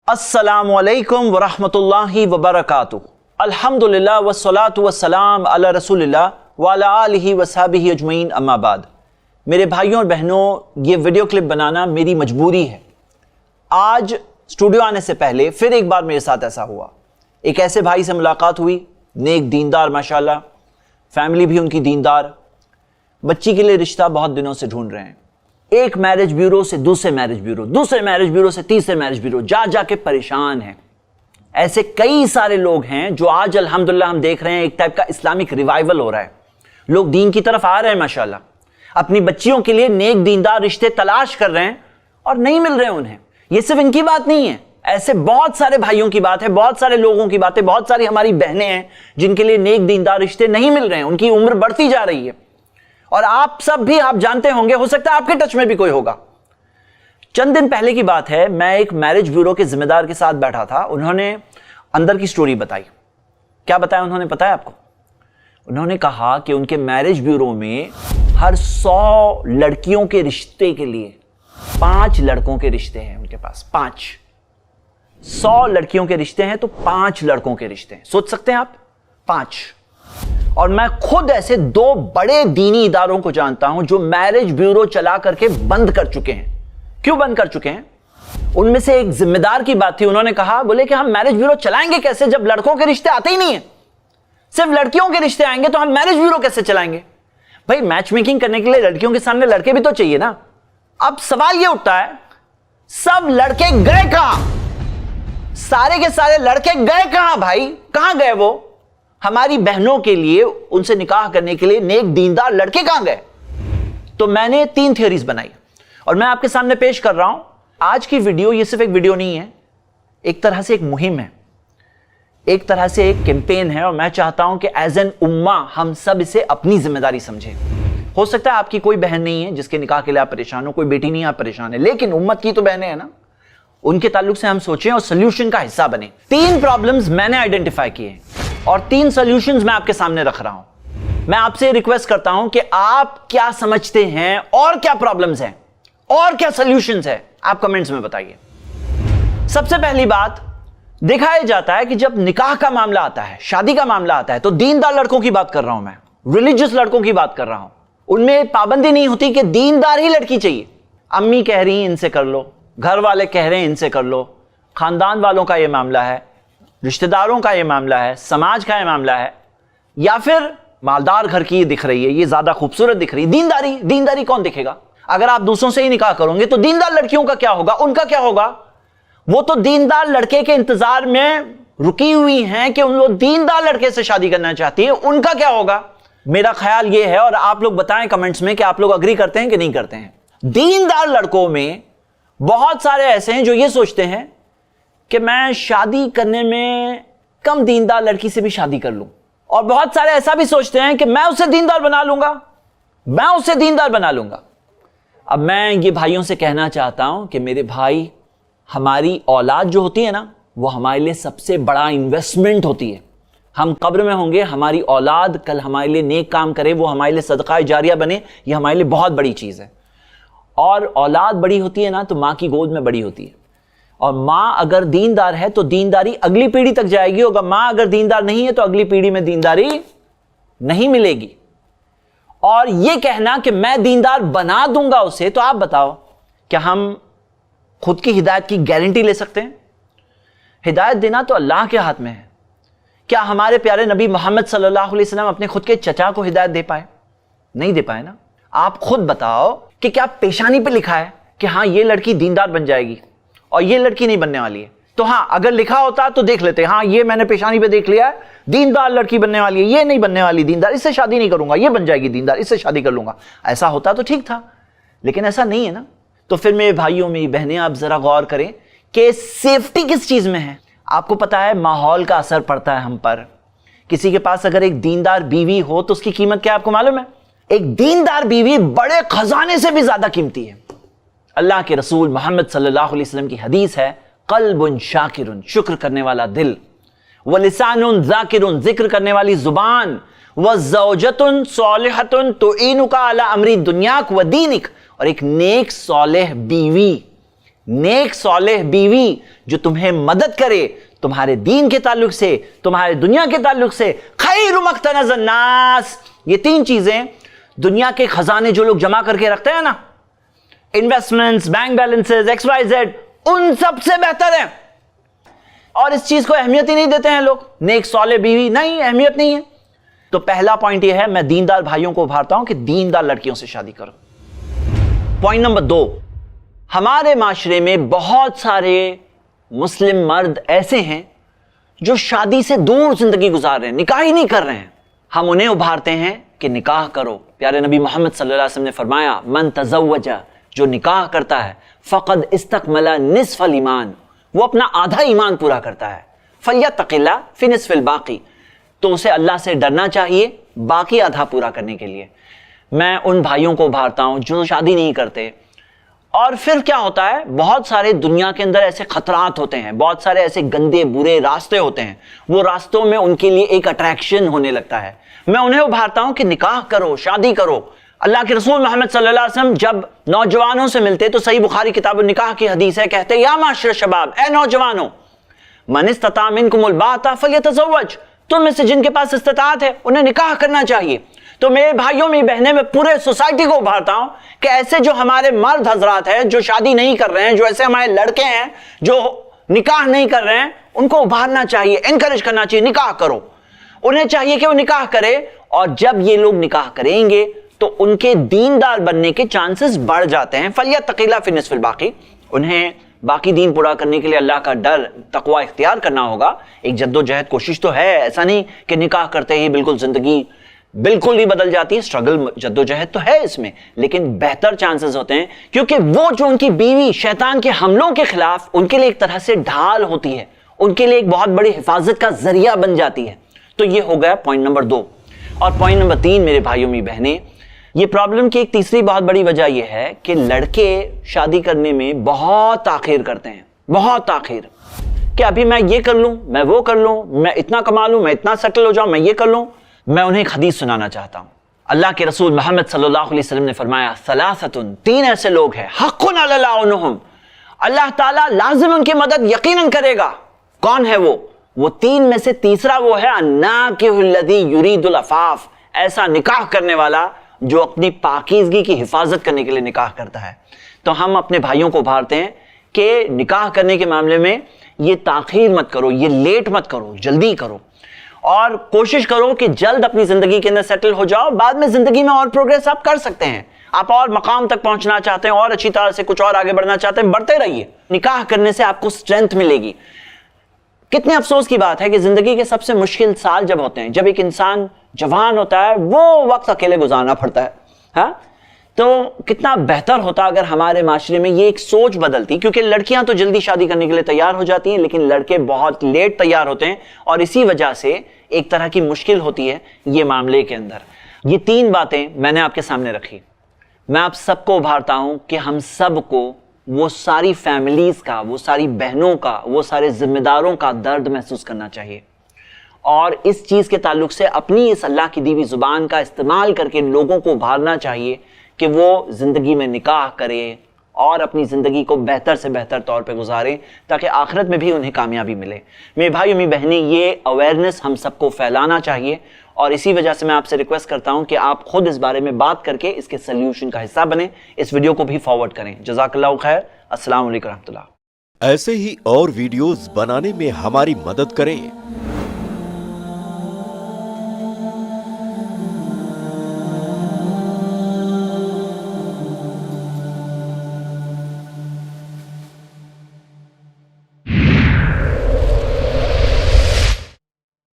अस्सलामु अलैकुम वरहमतुल्लाहि वबरकातुहू। अल्हम्दुलिल्लाह वस्सलातु वस्सलाम अला रसूलिल्लाह व अला आलिहि वसहबिहि अजमईन, अम्मा बाद। मेरे भाइयों और बहनों, ये वीडियो क्लिप बनाना मेरी मजबूरी है। आज स्टूडियो आने से पहले फिर एक बार मेरे साथ ऐसा हुआ। एक ऐसे भाई से मुलाकात हुई, नेक दीनदार, माशाल्लाह, फैमिली भी उनकी दीनदार, बच्ची के लिए रिश्ता बहुत दिनों से ढूंढ रहे हैं। एक मैरिज ब्यूरो से दूसरे मैरिज ब्यूरो, दूसरे मैरिज ब्यूरो से तीसरे मैरिज ब्यूरो, जा जाके परेशान हैं। ऐसे कई सारे लोग हैं जो आज अल्हम्दुलिल्लाह हम देख रहे हैं एक टाइप का इस्लामिक रिवाइवल हो रहा है। लोग दीन की तरफ आ रहे हैं माशाल्लाह, अपनी बच्चियों के लिए नेक दीनदार रिश्ते तलाश कर रहे हैं और नहीं मिल रहे उन्हें। ये सिर्फ इनकी बात नहीं है, ऐसे बहुत सारे भाइयों की बात है, बहुत सारे लोगों की बात है, बहुत सारी हमारी बहनें हैं जिनके लिए नेक दीनदार रिश्ते नहीं मिल रहे हैं। उनकी उम्र बढ़ती जा रही है और आप सब भी आप जानते होंगे, हो सकता है आपके टच में भी कोई होगा। चंद दिन पहले की बात है, मैं एक मैरिज ब्यूरो के जिम्मेदार के साथ बैठा था। उन्होंने अंदर की स्टोरी बताई। क्या बताया उन्होंने, पता है आपको? उन्होंने कहा कि उनके मैरिज ब्यूरो में हर 100 लड़कियों के रिश्ते के लिए 5 लड़कों के रिश्ते हैं उनके पास। 5, 100 लड़कियों के रिश्ते हैं तो 5 लड़कों के रिश्ते हैं। सोच सकते हैं आप, 5। और मैं खुद ऐसे 2 बड़े दीनी इदारों को जानता हूं जो मैरिज ब्यूरो चला करके बंद कर चुके हैं। क्यों बंद कर चुके हैं? उनमें से एक जिम्मेदार की बात थी, उन्होंने कहा, बोले कि हम मैरिज ब्यूरो चलाएंगे कैसे जब लड़कों के रिश्ते आते ही नहीं है, सिर्फ लड़कियों के रिश्ते आएंगे तो हम मैरिज ब्यूरो कैसे चलाएंगे? भाई, मैच मेकिंग करने के लिए लड़कियों के सामने लड़के भी तो चाहिए ना। अब सवाल यह उठता है, सब लड़के गए कहां? सारे के सारे लड़के गए कहां भाई? कहां गए वो? हमारी बहनों के लिए, उनसे निकाह करने के लिए नेक दीनदार लड़के कहां गए? तो मैंने 3 थियरीज बनाई और मैं आपके सामने पेश कर रहा हूं। आज की वीडियो ये सिर्फ एक वीडियो नहीं है, एक तरह से एक मुहिम है, एक तरह से एक कैंपेन है। और मैं चाहता हूं कि एज एन उम्मा हम सब इसे अपनी जिम्मेदारी समझें। हो सकता है आपकी कोई बहन नहीं है जिसके निकाह के लिए आप परेशान हो, कोई बेटी नहीं आप परेशान है, लेकिन उम्मत की तो बहनें हैं ना, उनके ताल्लुक से हम सोचें और सोल्यूशन का हिस्सा बने। 3 प्रॉब्लम्स मैंने आइडेंटिफाई किए और 3 सॉल्यूशंस मैं आपके सामने रख रहा हूं। मैं आपसे रिक्वेस्ट करता हूं कि आप क्या समझते हैं और क्या प्रॉब्लम्स हैं और क्या सॉल्यूशंस हैं, आप कमेंट्स में बताइए। सबसे पहली बात, दिखाया जाता है कि जब निकाह का मामला आता है, शादी का मामला आता है, तो दीनदार लड़कों की बात कर रहा हूं मैं, रिलीजियस लड़कों की बात कर रहा हूं। उनमें पाबंदी नहीं होती कि दीनदार ही लड़की चाहिए। अम्मी कह रही हैं इनसे कर लो, घर वाले कह रहे हैं इनसे कर लो, खानदान वालों का यह मामला है, रिश्तेदारों का ये मामला है, समाज का ये मामला है, या फिर मालदार घर की ये दिख रही है, ये ज्यादा खूबसूरत दिख रही है। दीनदारी कौन दिखेगा? अगर आप दूसरों से ही निकाह करोगे तो दीनदार लड़कियों का क्या होगा? उनका क्या होगा? वो तो दीनदार लड़के के इंतजार में रुकी हुई हैं कि उन लोग दीनदार लड़के से शादी करना चाहती है, उनका क्या होगा? मेरा ख्याल ये है, और आप लोग बताएं कमेंट्स में कि आप लोग अग्री करते हैं कि नहीं करते हैं। दीनदार लड़कों में बहुत सारे ऐसे हैं जो ये सोचते हैं कि मैं शादी करने में कम दीनदार लड़की से भी शादी कर लूं, और बहुत सारे ऐसा भी सोचते हैं कि मैं उसे दीनदार बना लूंगा। अब मैं ये भाइयों से कहना चाहता हूं कि मेरे भाई, हमारी औलाद जो होती है ना, वो हमारे लिए सबसे बड़ा इन्वेस्टमेंट होती है। हम कब्र में होंगे, हमारी औलाद कल हमारे लिए नेक काम करे, वो हमारे लिए सदका जारिया बने, ये हमारे लिए बहुत बड़ी चीज है। और औलाद बड़ी होती है ना तो माँ की गोद में बड़ी होती है, और माँ अगर दीनदार है तो दीनदारी अगली पीढ़ी तक जाएगी, और माँ अगर दीनदार नहीं है तो अगली पीढ़ी में दीनदारी नहीं मिलेगी। और ये कहना कि मैं दीनदार बना दूंगा उसे, तो आप बताओ, क्या हम खुद की हिदायत की गारंटी ले सकते हैं? हिदायत देना तो अल्लाह के हाथ में है। क्या हमारे प्यारे नबी मोहम्मद सल्लल्लाहु अलैहि वसल्लम अपने खुद के चचा को हिदायत दे पाए? नहीं दे पाए ना। आप खुद बताओ कि क्या पेशानी पे लिखा है कि हाँ ये लड़की दीनदार बन जाएगी और ये लड़की नहीं बनने वाली है? तो हाँ, अगर लिखा होता तो देख लेते, हाँ ये मैंने पेशानी पे देख लिया है, दीनदार लड़की बनने वाली है, ये नहीं बनने वाली दीनदार, इससे शादी नहीं करूंगा, ये बन जाएगी दीनदार, इससे शादी कर लूंगा। ऐसा होता तो ठीक था, लेकिन ऐसा नहीं है ना। तो फिर मेरे भाइयों, मेरी बहनें, आप जरा गौर करें कि सेफ्टी किस चीज में है। आपको पता है माहौल का असर पड़ता है हम पर। किसी के पास अगर एक दीनदार बीवी हो तो उसकी कीमत क्या आपको मालूम है? एक दीनदार बीवी बड़े खजाने से भी ज्यादा कीमती है। अल्लाह के रसूल मोहम्मद सल्लल्लाहु अलैहि वसल्लम की हदीस है, कल्बुन शाकिरुन, शुक्र करने वाला दिल, व लिसानुन ज़ाकिरुन, जिक्र करने वाली जुबान, व ज़ौजतुन सालिहतुन तुईनुका अला अमरी दुनियाक व दीनिक, और एक नेक सौलेह बीवी نیک صالح بیوی جو تمہیں مدد کرے تمہارے دین کے تعلق سے، تمہارے دنیا کے تعلق سے. خیر مختنز الناس، یہ تین چیزیں دنیا کے خزانے جو لوگ جمع کر کے رکھتے ہیں نا، investments, bank balances, X Y Z, ان سب سے بہتر ہے. اور اس چیز کو اہمیت ہی نہیں دیتے ہیں لوگ. نیک صالح بیوی نہیں، اہمیت نہیں ہے. تو پہلا پوائنٹ یہ ہے، میں دیندار بھائیوں کو ابھارتا ہوں کہ دیندار لڑکیوں سے شادی کرو. پوائنٹ نمبر 2، ہمارے معاشرے میں بہت سارے مسلم مرد ایسے ہیں جو شادی سے دور زندگی گزار رہے ہیں، نکاح ہی نہیں کر رہے ہیں. ہم انہیں ابھارتے ہیں کہ نکاح کرو. پیارے نبی محمد صلی اللہ علیہ وسلم نے فرمایا، من تزوج، جو نکاح کرتا ہے، فقد استکمل نصف الایمان، وہ اپنا آدھا ایمان پورا کرتا ہے. فلیتق اللہ فی نصف الباقی، تو اسے اللہ سے ڈرنا چاہیے باقی آدھا پورا کرنے کے لیے. میں ان بھائیوں کو ابھارتا ہوں جو شادی نہیں کرتے. اور پھر کیا ہوتا ہے، بہت سارے دنیا کے اندر ایسے خطرات ہوتے ہیں، بہت سارے ایسے گندے برے راستے ہوتے ہیں، وہ راستوں میں ان کے لیے ایک اٹریکشن ہونے لگتا ہے. میں انہیں ابھارتا ہوں کہ نکاح کرو، شادی کرو. اللہ کے رسول محمد صلی اللہ علیہ وسلم جب نوجوانوں سے ملتے تو صحیح بخاری کتاب النکاح کی حدیث ہے، کہتے یا معاشر شباب، اے نوجوانوں، من استطاع منکم الباءۃ فلیتزوج، تم میں سے جن کے پاس استطاعت ہے انہیں نکاح کرنا چاہیے. تو میرے بھائیوں میں بہنیں، میں پورے سوسائٹی کو ابھارتا ہوں کہ ایسے جو ہمارے مرد حضرات ہیں جو شادی نہیں کر رہے ہیں، جو ایسے ہمارے لڑکے ہیں جو نکاح نہیں کر رہے ہیں، ان کو ابھارنا چاہیے، انکریج کرنا چاہیے، نکاح کرو. انہیں چاہیے کہ وہ نکاح کرے، اور جب یہ لوگ نکاح کریں گے تو ان کے دیندار بننے کے چانسز بڑھ جاتے ہیں. فلیتق اللہ فی نصف الباقی، انہیں باقی دین پورا کرنے کے لیے اللہ کا ڈر، تقوی اختیار کرنا ہوگا. ایک جد و جہد کوشش تو ہے، ایسا نہیں کہ نکاح کرتے ہی بالکل زندگی بالکل ہی بدل جاتی ہے. اسٹرگل، جد و جہد تو ہے اس میں، لیکن بہتر چانسز ہوتے ہیں کیونکہ وہ جو ان کی بیوی شیطان کے حملوں کے خلاف ان کے لیے ایک طرح سے ڈھال ہوتی ہے، ان کے لیے ایک بہت بڑی حفاظت کا ذریعہ بن جاتی ہے. تو یہ ہو گیا پوائنٹ نمبر 2. اور پوائنٹ نمبر 3 میرے بھائیوں می بہنیں، یہ پرابلم کی ایک تیسری بہت بڑی وجہ یہ ہے کہ لڑکے شادی کرنے میں بہت تاخیر کرتے ہیں، بہت تاخیر، کہ ابھی میں یہ کر لوں، میں وہ کر لوں، میں اتنا کما لوں، میں اتنا سیٹل ہو جاؤں، میں یہ کر لوں. میں انہیں ایک حدیث سنانا چاہتا ہوں. اللہ کے رسول محمد صلی اللہ علیہ وسلم نے فرمایا، ثلاثۃ، 3 ایسے لوگ ہیں، حق علی اللہ عنہم، اللہ تعالیٰ لازم ان کی مدد یقیناً کرے گا. کون ہے وہ 3 میں سے تیسرا وہ ہے الناکح الذی یرید العفاف، ایسا نکاح کرنے والا جو اپنی پاکیزگی کی حفاظت کرنے کے لیے نکاح کرتا ہے. تو ہم اپنے بھائیوں کو ابھارتے ہیں کہ نکاح کرنے کے معاملے میں یہ تاخیر مت کرو، یہ لیٹ مت کرو، جلدی کرو، اور کوشش کرو کہ جلد اپنی زندگی کے اندر سیٹل ہو جاؤ. بعد میں زندگی میں اور پروگریس آپ کر سکتے ہیں. آپ اور مقام تک پہنچنا چاہتے ہیں، اور اچھی طرح سے کچھ اور آگے بڑھنا چاہتے ہیں، بڑھتے رہیے. نکاح کرنے سے آپ کو اسٹرینتھ ملے گی. کتنے افسوس کی بات ہے کہ زندگی کے سب سے مشکل سال جب ہوتے ہیں، جب ایک انسان جوان ہوتا ہے، وہ وقت اکیلے گزارنا پڑتا ہے. ہاں، تو کتنا بہتر ہوتا اگر ہمارے معاشرے میں یہ ایک سوچ بدلتی، کیونکہ لڑکیاں تو جلدی شادی کرنے کے لیے تیار ہو جاتی ہیں لیکن لڑکے بہت لیٹ تیار ہوتے ہیں، اور اسی وجہ سے ایک طرح کی مشکل ہوتی ہے یہ معاملے کے اندر. یہ 3 باتیں میں نے آپ کے سامنے رکھی. میں آپ سب کو ابھارتا ہوں کہ ہم سب کو وہ ساری فیملیز کا، وہ ساری بہنوں کا، وہ سارے ذمہ داروں کا درد محسوس کرنا چاہیے، اور اس چیز کے تعلق سے اپنی اس اللہ کی دی ہوئی زبان کا استعمال کر کے لوگوں کو ابھارنا چاہیے کہ وہ زندگی میں نکاح کریں اور اپنی زندگی کو بہتر سے بہتر طور پہ گزاریں تاکہ آخرت میں بھی انہیں کامیابی ملے. میرے بھائیو میری بہنیں، یہ اویئرنیس ہم سب کو پھیلانا چاہیے، اور اسی وجہ سے میں آپ سے ریکویسٹ کرتا ہوں کہ آپ خود اس بارے میں بات کر کے اس کے سلیوشن کا حصہ بنیں. اس ویڈیو کو بھی فارورڈ کریں. جزاک اللہ خیر. السلام علیکم ورحمۃ اللہ. ایسے ہی اور ویڈیوز بنانے میں ہماری مدد کریں.